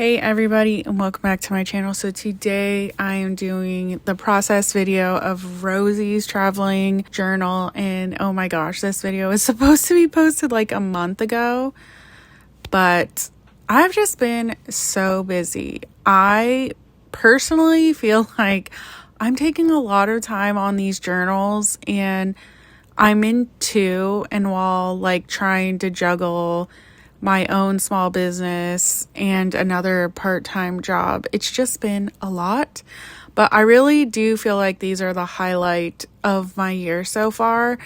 Hey everybody, and welcome back to my channel. So today I am doing the process video of Rosie's traveling journal, and oh my gosh, this video was supposed to be posted like a month ago, but I've just been so busy. I personally feel like I'm taking a lot of time on these journals, and I'm in two, and while like trying to juggle my own small business and another part-time job, it's just been a lot. But I really do feel like these are the highlight of my year so far,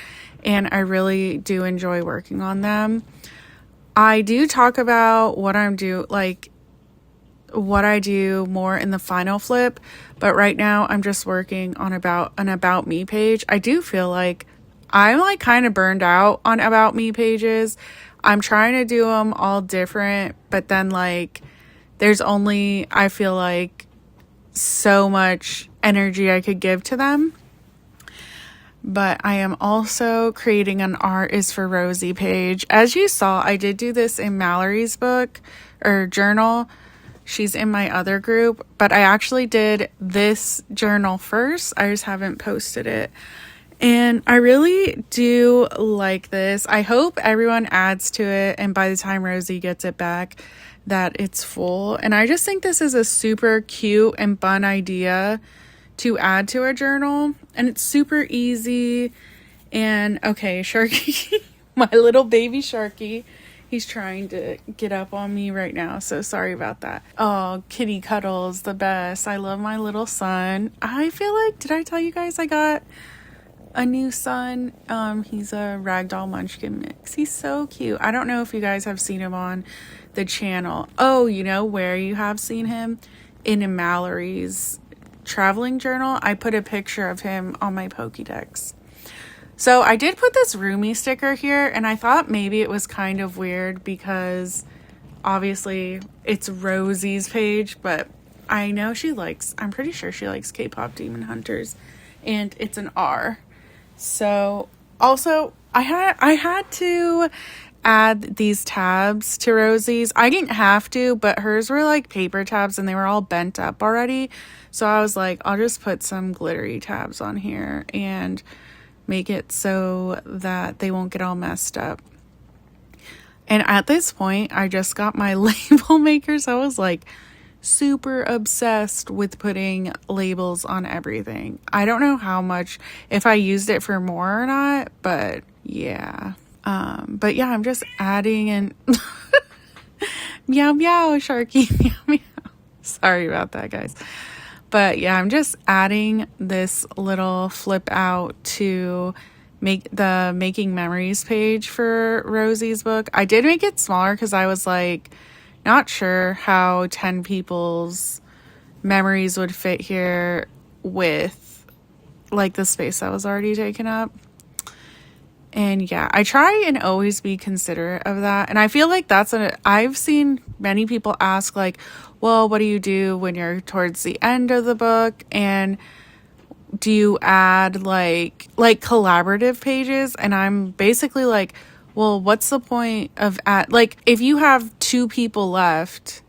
and I really do enjoy working on them. I do talk about what I do more in the final flip, but right now I'm just working on an about me page. I do feel like I'm like kind of burned out on about me pages. I'm trying to do them all different, but then like there's only, I feel like, so much energy I could give to them. But I am also creating an Art is for Rosie page. As you saw, I did do this in Mallory's book or journal. She's in my other group, but I actually did this journal first. I just haven't posted it. And I really do like this. I hope everyone adds to it, and by the time Rosie gets it back, that it's full. And I just think this is a super cute and fun idea to add to a journal, and it's super easy. And okay, Sharky, my little baby Sharky, he's trying to get up on me right now, so sorry about that. Oh, kitty cuddles, the best. I love my little son. I feel like, did I tell you guys I got a new son? He's a ragdoll munchkin mix. He's so cute. I don't know if you guys have seen him on the channel. Oh, you know where you have seen him? In Mallory's traveling journal. I put a picture of him on my Pokédex. So I did put this Roomy sticker here, and I thought maybe it was kind of weird because obviously it's Rosie's page, but I know I'm pretty sure she likes K-pop Demon Hunters, and it's an R. So also I had to add these tabs to Rosie's. I didn't have to, but hers were like paper tabs and they were all bent up already. So I was like, I'll just put some glittery tabs on here and make it so that they won't get all messed up. And at this point, I just got my label makers. I was like super obsessed with putting labels on everything. I don't know how much, if I used it for more or not, but yeah. But yeah, I'm just adding and meow meow Sharky, meow meow. Sorry about that, guys. But yeah, I'm just adding this little flip out to make the Making Memories page for Rosie's book. I did make it smaller because I was like not sure how 10 people's memories would fit here with like the space that was already taken up. And yeah, I try and always be considerate of that. And I feel like I've seen many people ask like, well, what do you do when you're towards the end of the book? And do you add like collaborative pages? And I'm basically like, well, what's the point of like if you have two people left,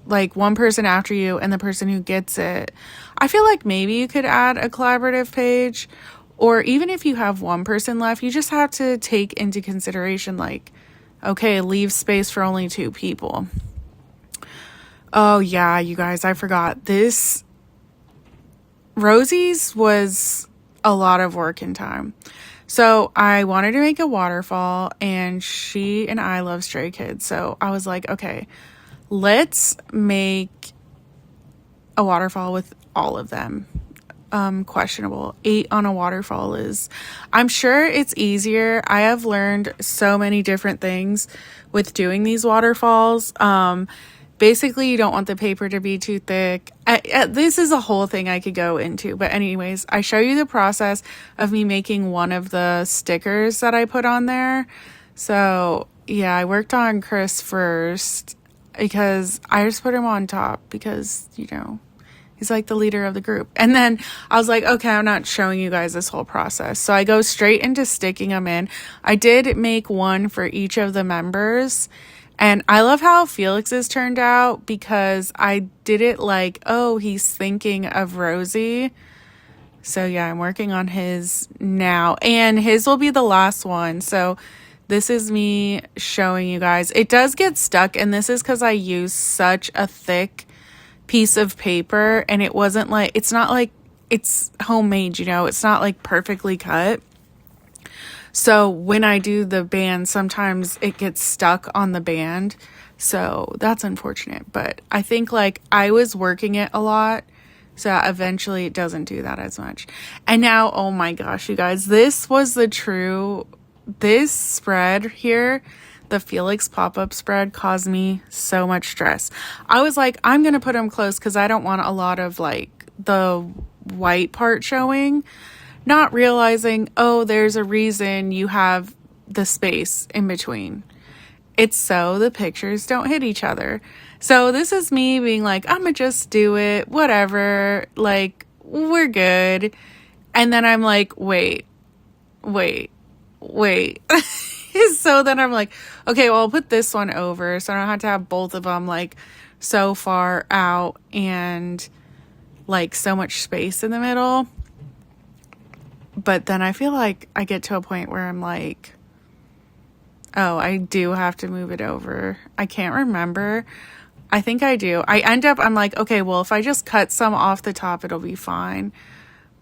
like one person after you and the person who gets it, I feel like maybe you could add a collaborative page. Or even if you have one person left, you just have to take into consideration like, okay, leave space for only two people. Oh yeah, you guys, I forgot. This Rosie's was a lot of work and time. So I wanted to make a waterfall, and she and I love Stray Kids. So I was like, okay, let's make a waterfall with all of them. Questionable. 8 on a waterfall is, I'm sure it's easier. I have learned so many different things with doing these waterfalls. Basically, you don't want the paper to be too thick. This is a whole thing I could go into. But anyways, I show you the process of me making one of the stickers that I put on there. So yeah, I worked on Chris first because I just put him on top because, you know, he's like the leader of the group. And then I was like, okay, I'm not showing you guys this whole process. So I go straight into sticking them in. I did make one for each of the members. And I love how Felix's turned out because I did it like, oh, he's thinking of Rosie. So yeah, I'm working on his now, and his will be the last one. So this is me showing you guys. It does get stuck, and this is because I used such a thick piece of paper, and it wasn't like, it's not like it's homemade, you know, it's not like perfectly cut. So when I do the band, sometimes it gets stuck on the band. So that's unfortunate, but I think like I was working it a lot. So eventually it doesn't do that as much. And now, oh my gosh, you guys, this spread here, the Felix pop-up spread, caused me so much stress. I was like, I'm going to put them close because I don't want a lot of like the white part showing, not realizing, oh, there's a reason you have the space in between. It's so the pictures don't hit each other. So this is me being like, I'm gonna just do it, whatever, like, we're good. And then I'm like, wait. So then I'm like, okay, well, I'll put this one over so I don't have to have both of them like so far out and like so much space in the middle. But then I feel like I get to a point where I'm like, oh, I do have to move it over. I can't remember. I think I do. I'm like, okay, well, if I just cut some off the top, it'll be fine.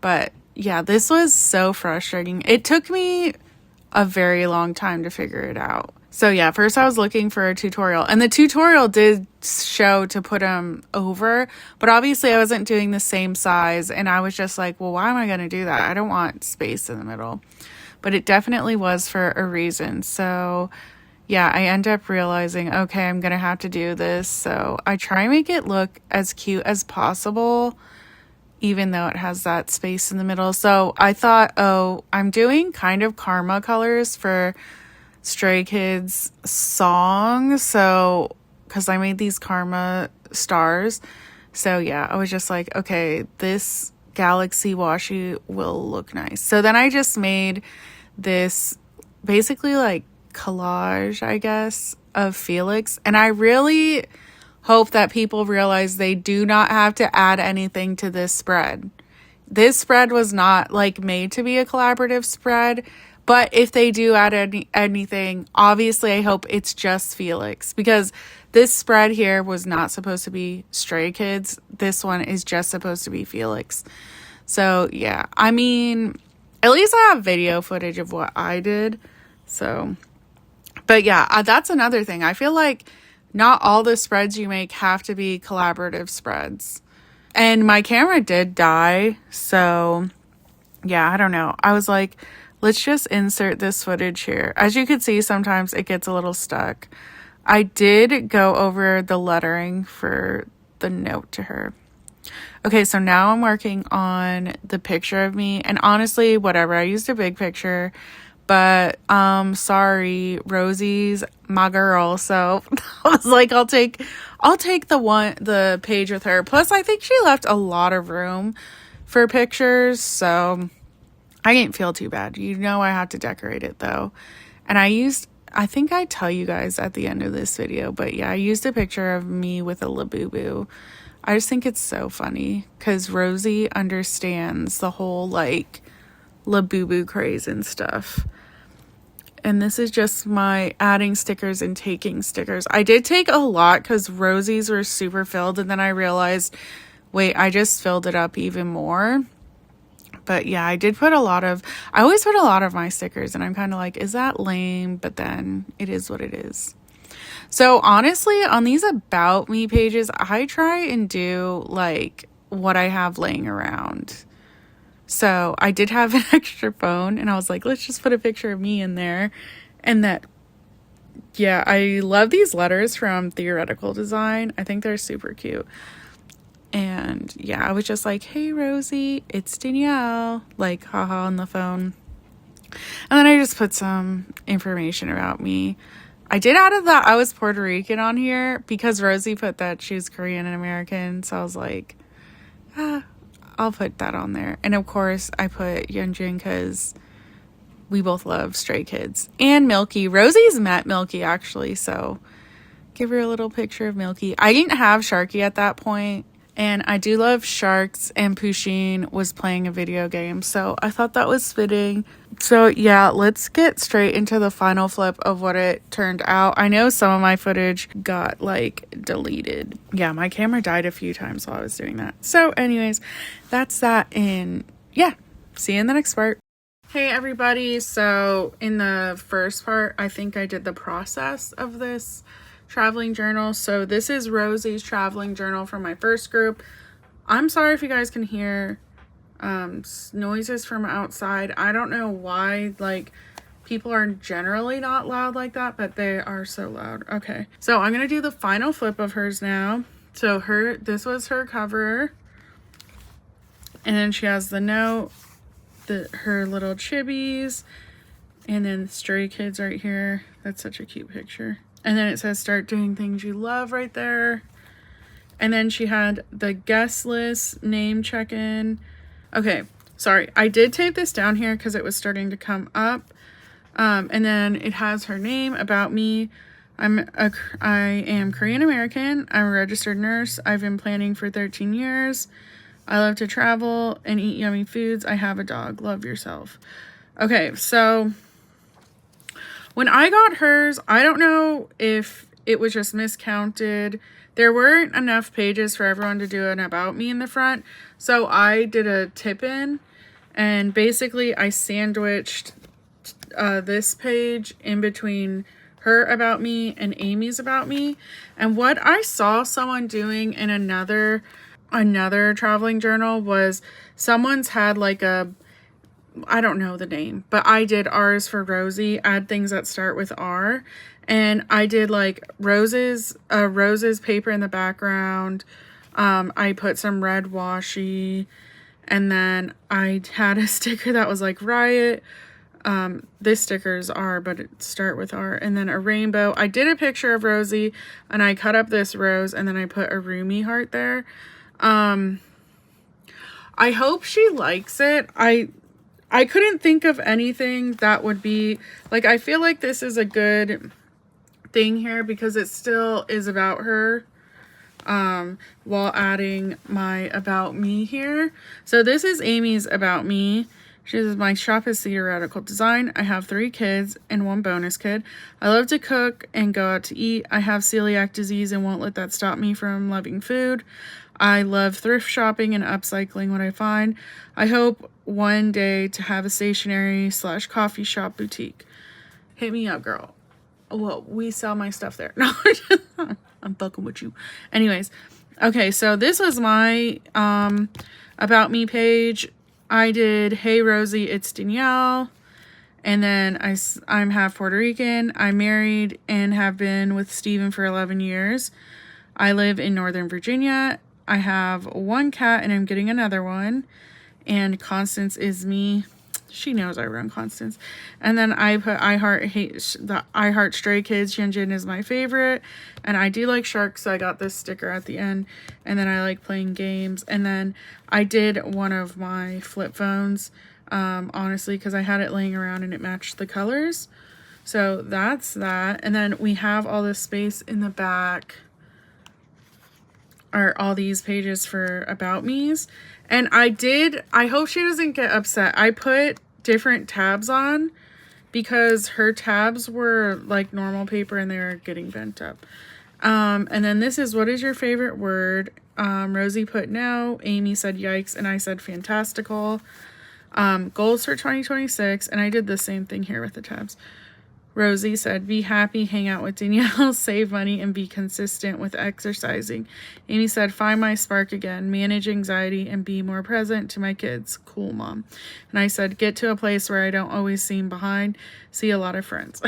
But yeah, this was so frustrating. It took me a very long time to figure it out. So yeah, first I was looking for a tutorial, and the tutorial did show to put them over, but obviously I wasn't doing the same size, and I was just like, well, why am I going to do that? I don't want space in the middle. But it definitely was for a reason. So yeah, I end up realizing, okay, I'm going to have to do this. So I try and make it look as cute as possible, even though it has that space in the middle. So I thought, oh, I'm doing kind of karma colors for Stray Kids song. So, because I made these karma stars. So yeah, I was just like, okay, this galaxy washi will look nice. So then I just made this basically like collage, I guess, of Felix. And I really hope that people realize they do not have to add anything to this spread. This spread was not like made to be a collaborative spread, but if they do add anything, obviously I hope it's just Felix, because this spread here was not supposed to be Stray Kids. This one is just supposed to be Felix. So yeah, I mean, at least I have video footage of what I did. So, but yeah, that's another thing. I feel like not all the spreads you make have to be collaborative spreads. And my camera did die. So yeah, I don't know. I was like, let's just insert this footage here. As you can see, sometimes it gets a little stuck. I did go over the lettering for the note to her. Okay, so now I'm working on the picture of me. And honestly, whatever. I used a big picture. But sorry, Rosie's my girl. So I was like, I'll take the page with her. Plus, I think she left a lot of room for pictures. So I didn't feel too bad. You know, I had to decorate it though. And I think I tell you guys at the end of this video, but yeah, I used a picture of me with a Labubu. I just think it's so funny because Rosie understands the whole like Labubu craze and stuff. And this is just my adding stickers and taking stickers. I did take a lot because Rosie's were super filled, and then I realized, wait, I just filled it up even more. But yeah, I always put a lot of my stickers, and I'm kind of like, is that lame? But then it is what it is. So honestly, on these About Me pages, I try and do like what I have laying around. So I did have an extra phone, and I was like, let's just put a picture of me in there. And that, yeah, I love these letters from Theoretical Design. I think they're super cute. And yeah, I was just like, hey, Rosie, it's Danielle, like, haha, on the phone. And then I just put some information about me. I did add that I was Puerto Rican on here because Rosie put that she was Korean and American. So I was like, I'll put that on there. And of course, I put Yeonjun because we both love Stray Kids. And Milky. Rosie's met Milky, actually, so Give her a little picture of Milky. I didn't have Sharky at that point, and I do love sharks, and Pusheen was playing a video game, so I thought that was fitting. So yeah, let's get straight into the final flip of what it turned out. I know some of my footage got like deleted. Yeah, my camera died a few times while I was doing that. So anyways, that's that, and yeah, see you in the next part. Hey everybody, so in the first part, I think I did the process of this traveling journal. So this is Rosie's traveling journal from my first group. I'm sorry if you guys can hear noises from outside. I don't know why, like, people are generally not loud like that, but they are so loud. Okay, so I'm gonna do the final flip of hers now. So this was her cover, and then she has the note, her little chibis, and then Stray Kids right here. That's such a cute picture. And then it says start doing things you love right there. And then she had the guest list name check-in. Okay, sorry, I did tape this down here because it was starting to come up. And then it has her name, about me. I am Korean American. I'm a registered nurse. I've been planning for 13 years. I love to travel and eat yummy foods. I have a dog. Love yourself. Okay, so when I got hers, I don't know if it was just miscounted. There weren't enough pages for everyone to do an about me in the front. So I did a tip in, and basically I sandwiched this page in between her about me and Amy's about me. And what I saw someone doing in another traveling journal was someone's had like I don't know the name, but I did ours for Rosie, add things that start with R. And I did like Rose's paper in the background. I put some red washi, and then I had a sticker that was like Riot. This sticker's R, but it start with R. And then a rainbow. I did a picture of Rosie, and I cut up this rose, and then I put a Rumi heart there. I hope she likes it. I couldn't think of anything that would be like, I feel like this is a good thing here because it still is about her, while adding my about me here. So this is Amy's about me. She says, my shop is theoretical design. I have 3 kids and 1 bonus kid. I love to cook and go out to eat. I have celiac disease and won't let that stop me from loving food. I love thrift shopping and upcycling what I find. I hope one day to have a stationery / coffee shop boutique. Hit me up, girl. Well, we sell my stuff there. No, I'm fucking with you. Anyways, okay, so this was my about me page. I did, hey Rosie, it's Danielle. And then I'm half Puerto Rican. I'm married and have been with Steven for 11 years. I live in Northern Virginia. I have 1 cat and I'm getting another one. And Constanzzze is me. She knows I run Constanzzze. And then I put I Heart Stray Kids. Jin is my favorite. And I do like sharks, so I got this sticker at the end. And then I like playing games. And then I did one of my flip phones, honestly, because I had it laying around and it matched the colors. So that's that. And then we have all this space in the back, are all these pages for about me's. And I hope she doesn't get upset. I put different tabs on because her tabs were like normal paper and they were getting bent up. And then this is, what is your favorite word? Rosie put no, Amy said yikes, and I said fantastical. Goals for 2026, and I did the same thing here with the tabs. Rosie said, be happy, hang out with Danielle, save money, and be consistent with exercising. Amy said, find my spark again, manage anxiety, and be more present to my kids. Cool, Mom. And I said, get to a place where I don't always seem behind, see a lot of friends.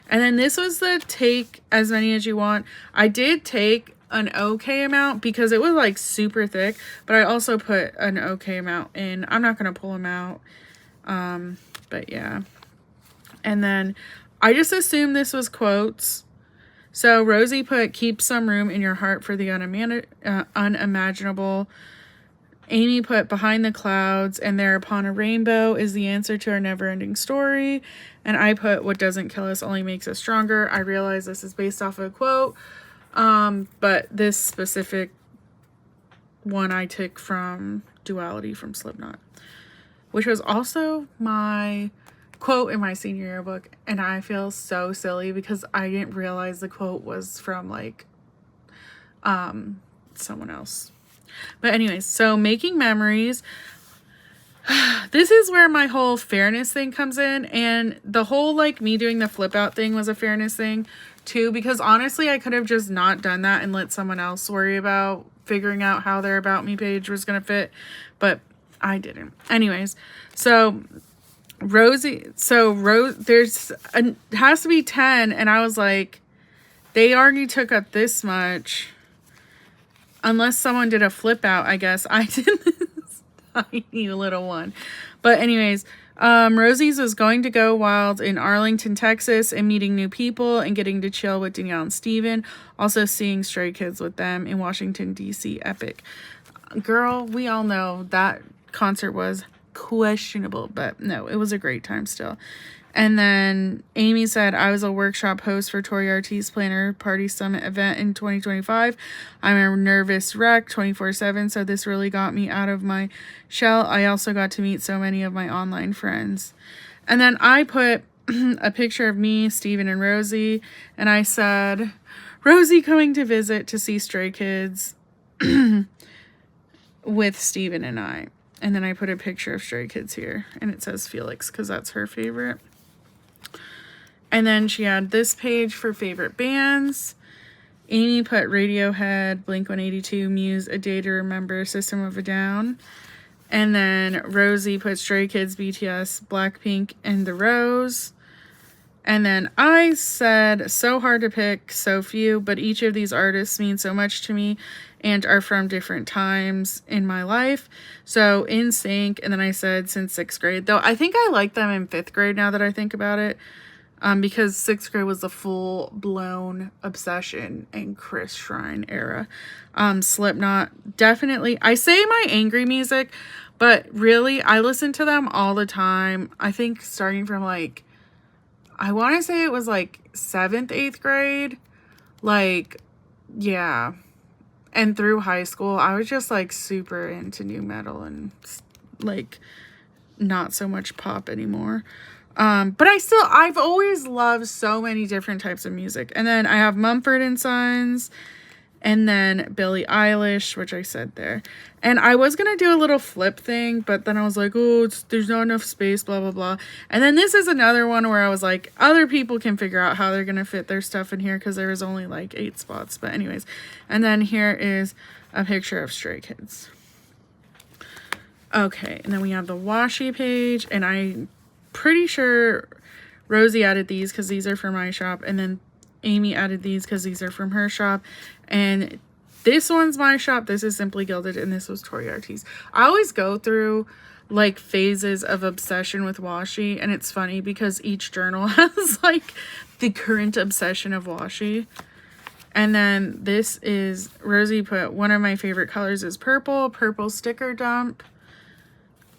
And then this was the take as many as you want. I did take an okay amount because it was like super thick, but I also put an okay amount in. I'm not going to pull them out. But yeah. And then I just assumed this was quotes. So Rosie put, keep some room in your heart for the unimaginable. Amy put behind the clouds and there upon a rainbow is the answer to our never-ending story. And I put what doesn't kill us only makes us stronger. I realize this is based off of a quote, but this specific one I took from Duality from Slipknot, which was also my quote in my senior yearbook. And I feel so silly because I didn't realize the quote was from like someone else. But anyways, so making memories. This is where my whole fairness thing comes in, and the whole like me doing the flip out thing was a fairness thing too, because honestly I could have just not done that and let someone else worry about figuring out how their about me page was gonna fit, but I didn't. Anyways, so Rosie, has to be 10, and I was like, they already took up this much. Unless someone did a flip out, I guess. I did this tiny little one. But anyways, Rosie's was going to go wild in Arlington, Texas, and meeting new people and getting to chill with Danielle and Steven. Also seeing Stray Kids with them in Washington, D.C. Epic. Girl, we all know that concert was questionable, but no, it was a great time still. And then Amy said, I was a workshop host for Tori Artis Planner Party Summit event in 2025. I'm a nervous wreck 24/7, so this really got me out of my shell. I also got to meet so many of my online friends. And then I put a picture of me, Steven, and Rosie, and I said, Rosie coming to visit to see Stray Kids with Steven and I. And then I put a picture of Stray Kids here, and it says Felix because that's her favorite. And then she had this page for favorite bands. Amy put Radiohead, Blink-182, Muse, A Day to Remember, System of a Down. And then Rosie put Stray Kids, BTS, Blackpink, and The Rose. And then I said, so hard to pick, so few, but each of these artists mean so much to me and are from different times in my life. So NSYNC, and then I said since 6th grade, though I think I like them in 5th grade now that I think about it. Because 6th grade was a full-blown obsession in Chris Shrine era. Slipknot, definitely. I say my angry music, but really, I listen to them all the time. I think starting from, like, I want to say it was, like, 7th, 8th grade. Like, yeah. And through high school, I was just, like, super into nu metal and, like, not so much pop anymore. But I've always loved so many different types of music. And then I have Mumford and Sons, and then Billie Eilish, which I said there. And I was going to do a little flip thing, but then I was like, oh, there's not enough space, blah, blah, blah. And then this is another one where I was like, other people can figure out how they're going to fit their stuff in here because there was only like 8 spots. But anyways, and then here is a picture of Stray Kids. Okay, and then we have the washi page, and I'm pretty sure Rosie added these because these are from my shop, and then Amy added these because these are from her shop, and this one's my shop. This is Simply Gilded, and this was Tori Artis. I always go through like phases of obsession with washi, and it's funny because each journal has like the current obsession of washi. And then this is Rosie put one of my favorite colors is purple sticker dump.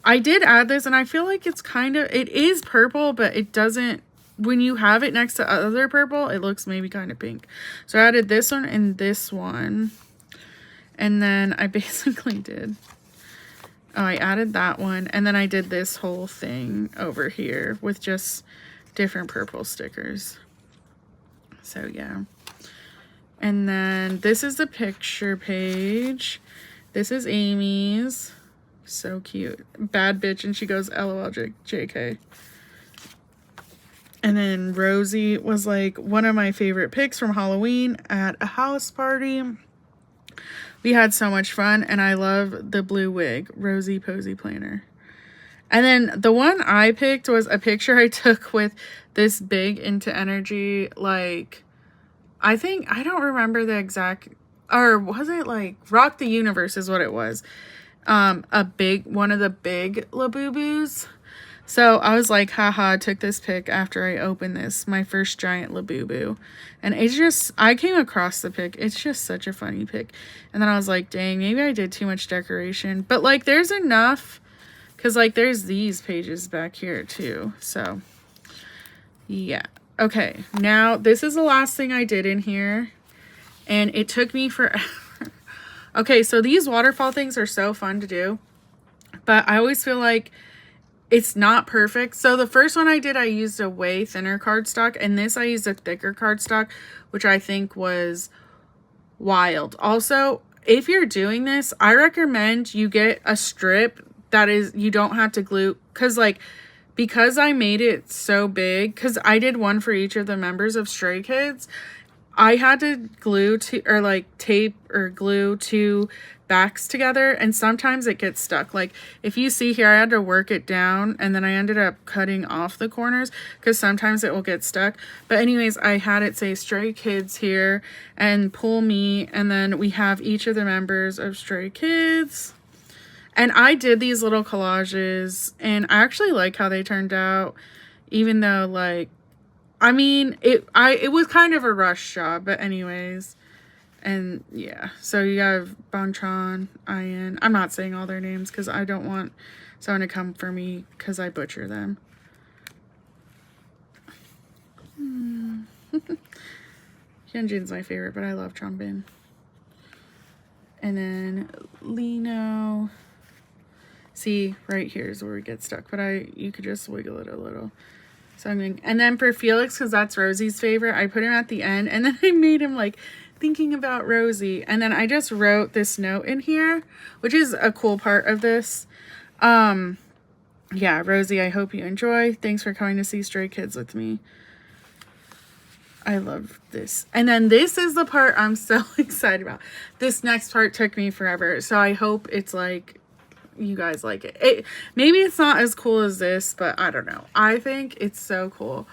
I did add this, and I feel like it is purple, but it doesn't, when you have it next to other purple, it looks maybe kind of pink. So I added this one and this one. And then I basically I added that one, and then I did this whole thing over here with just different purple stickers. So yeah. And then this is the picture page. This is Amy's. So cute. Bad bitch, and she goes LOL JK. And then Rosie was like one of my favorite picks from Halloween at a house party. We had so much fun, and I love the blue wig. Rosie Posy Planner. And then the one I picked was a picture I took with this big Into Energy, like, I don't remember the exact, or was it like Rock the Universe is what it was. One of the big Labubu's. So I was like, haha, I took this pic after I opened this, my first giant Labubu. And it's just, I came across the pic. It's just such a funny pic. And then I was like, dang, maybe I did too much decoration. But like, there's enough, because like, there's these pages back here too. So yeah. Okay, now this is the last thing I did in here. And it took me forever. Okay, so these waterfall things are so fun to do. But I always feel like it's not perfect. So the first one I did, I used a way thinner cardstock, and this I used a thicker cardstock, which I think was wild. Also, if you're doing this, I recommend you get a strip that is, you don't have to glue, because I made it so big, because I did one for each of the members of Stray Kids, I had to glue to, or like tape or glue two backs together, and sometimes it gets stuck. Like if you see here, I had to work it down, and then I ended up cutting off the corners because sometimes it will get stuck. But anyways, I had it say Stray Kids here and pull me, and then we have each of the members of Stray Kids. And I did these little collages, and I actually like how they turned out, even though like, I mean, it was kind of a rush job, but anyways. And yeah, so you have Bangchan, Ian. I'm not saying all their names because I don't want someone to come for me because I butcher them. Hyunjin's my favorite, but I love Changbin. And then Lino. See, right here is where we get stuck, but you could just wiggle it a little. So I'm going, and then for Felix, because that's Rosie's favorite, I put him at the end, and then I made him like thinking about Rosie. And then I just wrote this note in here, which is a cool part of this. Yeah, Rosie, I hope you enjoy. Thanks for coming to see Stray Kids with me. I love this. And then this is the part I'm so excited about. This next part took me forever, so I hope it's like, you guys like it. Maybe it's not as cool as this, but I don't know. I think it's so cool.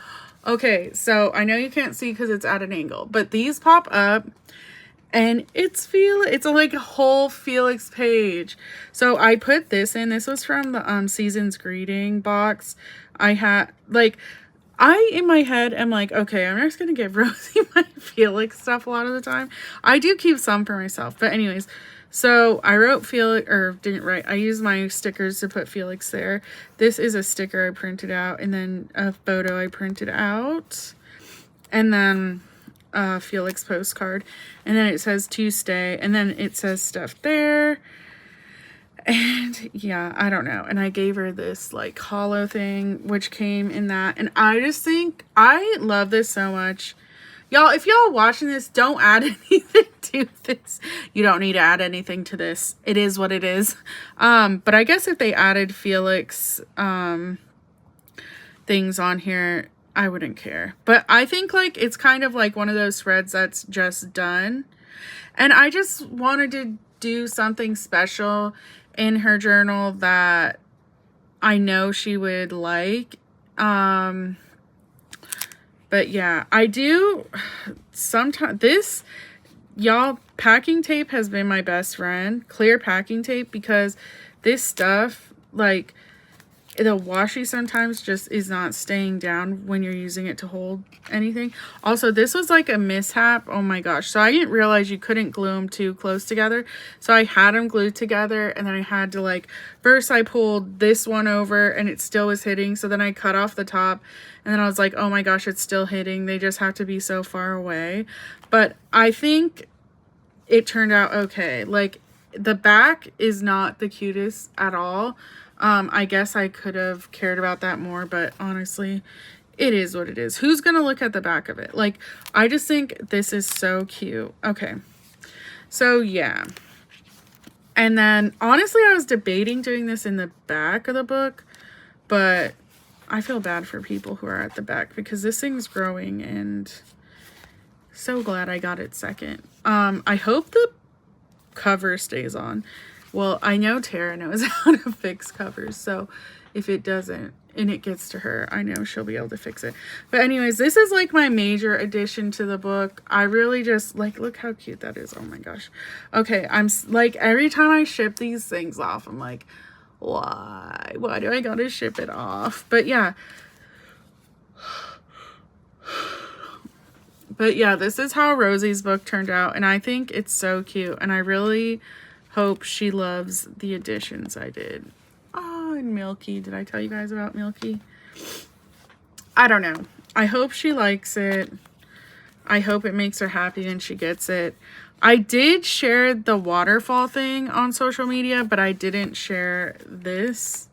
Okay, so I know you can't see because it's at an angle, but these pop up, and it's like a whole Felix page. So I put this in. This was from the season's greeting box. I had like, in my head am like, okay, I'm just gonna give Rosie my Felix stuff a lot of the time. I do keep some for myself, but anyways. So I wrote Felix, or didn't write, I used my stickers to put Felix there. This is a sticker I printed out, and then a photo I printed out, and then a Felix postcard, and then it says to stay, and then it says stuff there, and yeah, I don't know. And I gave her this like hollow thing, which came in that, and I just think, I love this so much. Y'all, if y'all watching this, don't add anything to this. You don't need to add anything to this. It is what it is. But I guess if they added Felix things on here, I wouldn't care. But I think like it's kind of like one of those threads that's just done. And I just wanted to do something special in her journal that I know she would like. But yeah, I do sometimes y'all, packing tape has been my best friend, clear packing tape, because this stuff, like the washi sometimes just is not staying down when you're using it to hold anything. Also, this was like a mishap. Oh my gosh. So I didn't realize you couldn't glue them too close together. So I had them glued together, and then I had to like, first I pulled this one over and it still was hitting. So then I cut off the top, and then I was like, oh my gosh, it's still hitting. They just have to be so far away. But I think it turned out okay. Like the back is not the cutest at all. I guess I could have cared about that more, but honestly, it is what it is. Who's going to look at the back of it? Like, I just think this is so cute. Okay. So, yeah. And then, honestly, I was debating doing this in the back of the book, but I feel bad for people who are at the back because this thing's growing, and so glad I got it second. I hope the cover stays on. Well, I know Tara knows how to fix covers, so if it doesn't and it gets to her, I know she'll be able to fix it. But anyways, this is like my major addition to the book. I really just like, look how cute that is. Oh my gosh. Okay, I'm like, every time I ship these things off, I'm like, Why do I gotta ship it off? But yeah, this is how Rosie's book turned out, and I think it's so cute, and I really hope she loves the additions I did. Oh, and Milky. Did I tell you guys about Milky? I don't know. I hope she likes it. I hope it makes her happy and she gets it. I did share the waterfall thing on social media, but I didn't share this.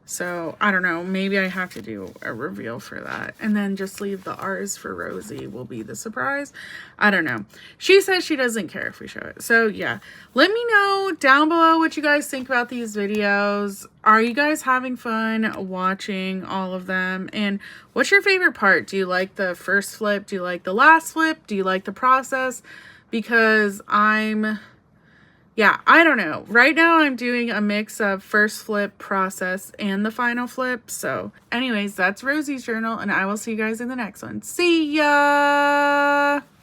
So, I don't know. Maybe I have to do a reveal for that. And then just leave the R's for Rosie will be the surprise. I don't know. She says she doesn't care if we show it. So, yeah. Let me know down below what you guys think about these videos. Are you guys having fun watching all of them? And what's your favorite part? Do you like the first flip? Do you like the last flip? Do you like the process? Because yeah, I don't know. Right now I'm doing a mix of first flip, process, and the final flip. So anyways, that's Rosie's journal, and I will see you guys in the next one. See ya!